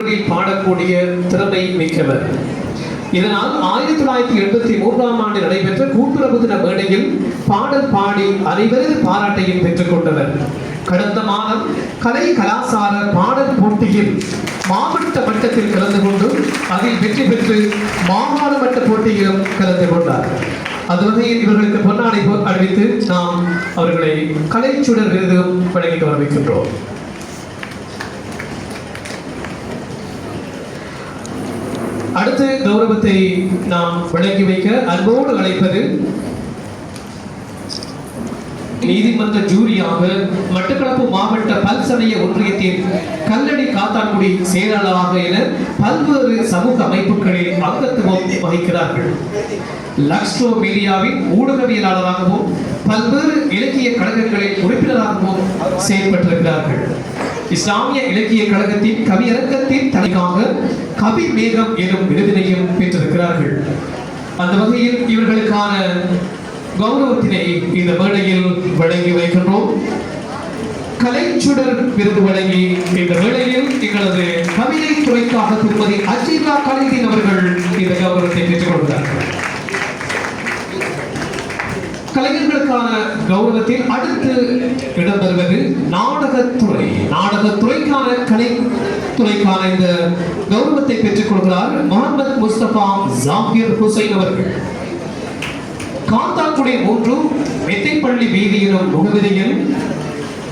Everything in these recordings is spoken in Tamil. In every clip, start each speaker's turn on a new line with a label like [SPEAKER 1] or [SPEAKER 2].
[SPEAKER 1] பாடக்கூடிய திறமை மிக்கவர். இதனால் 1983 ஆண்டு நடைபெற்ற கூட்டுறவு தின மேடையில் பாடல் பாடி அனைவரது பாராட்டையும் பெற்றுக் கொண்டவர். கடந்த மாதம் கலை கலாசார பாடல் போட்டியில் மாவட்ட மட்டத்தில் கலந்து கொண்டு அதில் வெற்றி பெற்று மாகாண மட்ட போட்டியிலும் கலந்து கொண்டார். அது வகையில் இவர்களுக்கு பொன்னாடை அறிவித்து நாம் அவர்களை கலைச்சுடர் விருதும் வழங்கி கௌரவிக்கின்றோம். அடுத்த கௌரவத்தை நாம் வழங்கி வைக்க அன்போடு அழைப்பது நீதிமன்ற ஜூரியாக மட்டக்களப்பு மாவட்ட பல்சமய ஒன்றியத்தின் கல்லடி காத்தான்குடி செயலாளராக என பல்வேறு சமூக அமைப்புகளில் அங்கத்துவம் வகிக்கிறார்கள். லக்ஸ்டோ மீடியாவின் ஊடகவியலாளராகவும் பல்வேறு இலக்கிய கழகங்களில் உறுப்பினராகவும் செயல்பட்டிருக்கிறார்கள். இஸ்லாமிய இலக்கிய கழகத்தின் கவியரங்கத்தின் தலைக்காக கவி மேகம் எனும் விருதினையும் பெற்றிருக்கிறார்கள். அந்த வகையில் இவர்களுக்கான கௌரவத்தினை இந்த மேடையில் வழங்கி வைக்கின்றோம். கலைச்சுடர் விருது வழங்கி இந்த வேளையில் எங்களது கவிதை துறைக்காக திருமதி அஜிதா கலைதீன் அவர்கள் இந்த கௌரவத்தை பெற்றுக் கொள்கிறார்கள். கலைஞர்களுக்கான கௌரவத்தில் அடுத்து இடம்பெறுவது நாடகத்துறை. நாடகத்துறைக்கான கலைத்துறைக்கான இந்த கௌரவத்தை பெற்றுக் கொள்கிறார் முகமது முஸ்தபா ஜாகிர் ஹுசைன் அவர்கள். காத்தான்குடி 3 மெத்தைப்பள்ளி வீதியிலும் முகவரியில்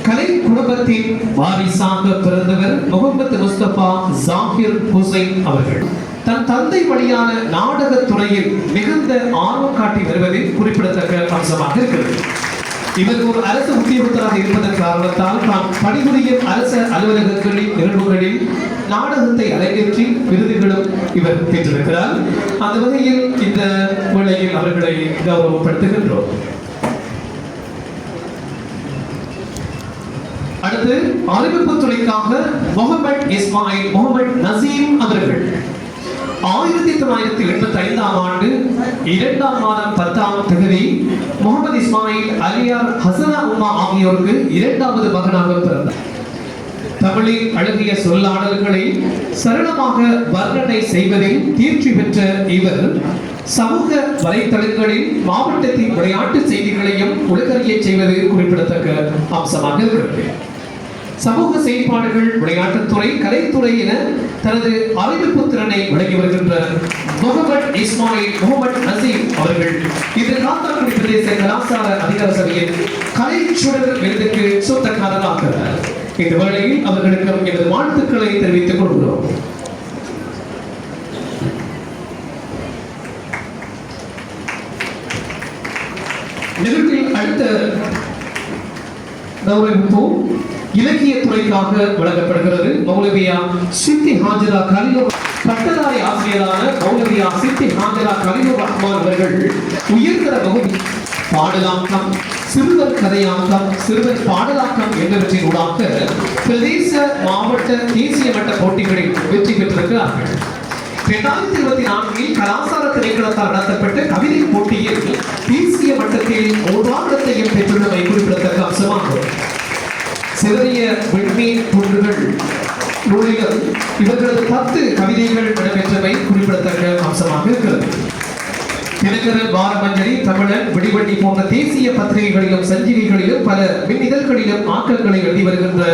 [SPEAKER 1] கலை குடும்பத்தின் வாரிசாக பிறந்தவர் முகமது முஸ்தபா ஜாகிர் ஹுசைன் அவர்கள். தன் தந்தை வழியான நாடகத்துறையில் மிகுந்த ஆர்வம் காட்டி வருவதில் குறிப்பிடத்தக்க அம்சமாக இருக்கிறது. இவர் ஒரு அரசு உத்தியோகத்தராக இருப்பதன் காரணத்தால் தான் பணிபுரியும் அரசு அலுவலகங்களின் நிகழ்வுகளில் நாடகத்தை அரங்கேற்றி விருதுகளும் இவர் பெற்றிருக்கிறார். அந்த வகையில் இந்த வேளையில் அவர்களை கௌரவப்படுத்துகின்றோம். அடுத்து அறிவிப்பு துறைக்காக முகமது இஸ்மாயில் முகமது நசீம் அவர்கள் 1985 ஆண்டு 2ஆம் மாதம் 10ஆம் தேதி முகமது இஸ்மாயில் அலியார் ஹசனா உம்மா ஆகியோருக்கு 2வது மகனாக பிறந்தார். தமிழின் அழகிய சொல்லாடல்களை சரளமாக வர்ணனை செய்வதில் தேர்ச்சி பெற்ற இவர் சமூக வலைத்தளங்களில் மாவட்டத்தின் விளையாட்டு செய்திகளையும் உலகறிய செய்வது குறிப்பிடத்தக்க அம்சமாக இருக்கிறது. சமூக செயல்பாடுகள், விளையாட்டுத்துறை, கலைத்துறை என தனது அறிவிப்பு திறனை வழங்கி வருகின்ற முகமது இஸ்மாயில் முகமது நசீம் அவர்கள் இது காத்தான்குடி பிரதேச கலாசார அதிகார சபையின் கலைச்சுடர் விருதுக்கு சொந்தக்காரராகிறார். இந்த வேளையில் அவர்களுக்கு எனது வாழ்த்துக்களை தெரிவித்துக் கொள்கிறோம். நிகழ்ச்சியில் அடுத்த கௌரவிப்பு இலக்கிய துறைக்காக வழங்கப்படுகிறது. மௌலவியா சித்தி ஹாஜரா கலீலுர் பட்டதாரி ஆசிரியரான மௌலவியா சித்தி ஹாஜரா கலீலுர் ரஹ்மான் அவர்கள் உயர்தர வகுப்பு பாடலாக்கம், சிறுவர் கதையாக்கம், சிறுவர் பாடலாக்கம் என்பவற்றின் ஊடாக பிரதேச மாவட்ட தேசிய மட்ட போட்டிகளில் வெற்றி பெற்றிருக்கிறார்கள். 2024 கலாசார திணைக்களத்தால் நடத்தப்பட்ட கவிதை போட்டியில் தேசிய மட்டத்தில் 3ஆம் இடத்தையும் பெற்றுள்ளமை குறிப்பிடத்தக்க அம்சமாகும். சிறிய விண்மீன் குன்றுகள் நூலிலும் இவர்களது 10 கவிதைகள் இடம்பெற்றமை குறிப்பிடத்தக்க அம்சமாக இருக்கிறது. தினகரன், வாரமஞ்சரி, தமிழன், விடிவண்டி போன்ற தேசிய பத்திரிகைகளிலும் சஞ்சிகைகளிலும் பல மின்னிதழ்களிலும் ஆக்கங்களை எழுதி வருகின்ற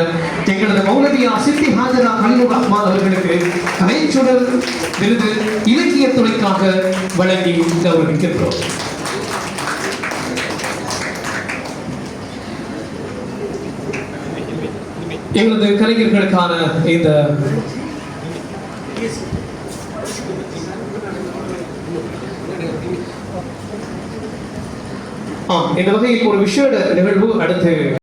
[SPEAKER 1] எங்களது மௌலவியா சித்தி ஹாஜரா கலீலுர் ரஹ்மான் அவர்களுக்கு கலைச்சுடர் விருது இலக்கிய துறைக்காக வழங்கி கௌரவிக்கின்றோம். எங்களது கலைஞர்களுக்கான இந்த இந்த வகையில் ஒரு விஷேட நிகழ்வு அடுத்து